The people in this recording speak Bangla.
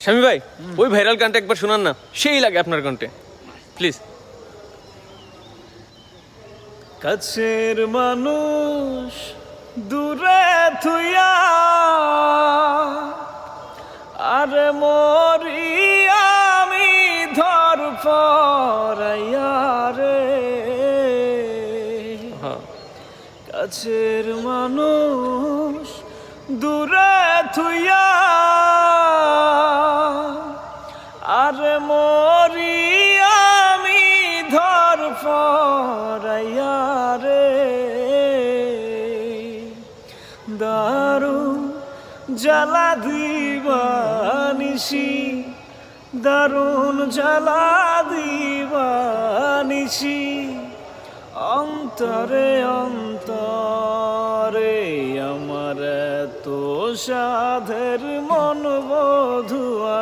শামী ভাই ওই ভাইরাল গানটা একবার শোনান না, সেই লাগে আপনার কণ্ঠে প্লিজ। কাছের মানুষ দূরে থুইয়া আরে মরি আমি ধর পরাইয়া রে, কাছের মানুষ দূরে থুইয়া আরে মরি আমি ধর পরাইয়া রে, দারুণ জ্বালা দিবানিসি, দারুণ জ্বালা দিবানিসি, অন্তরে অন্তরে আমার তো সাধের মন বধুয়া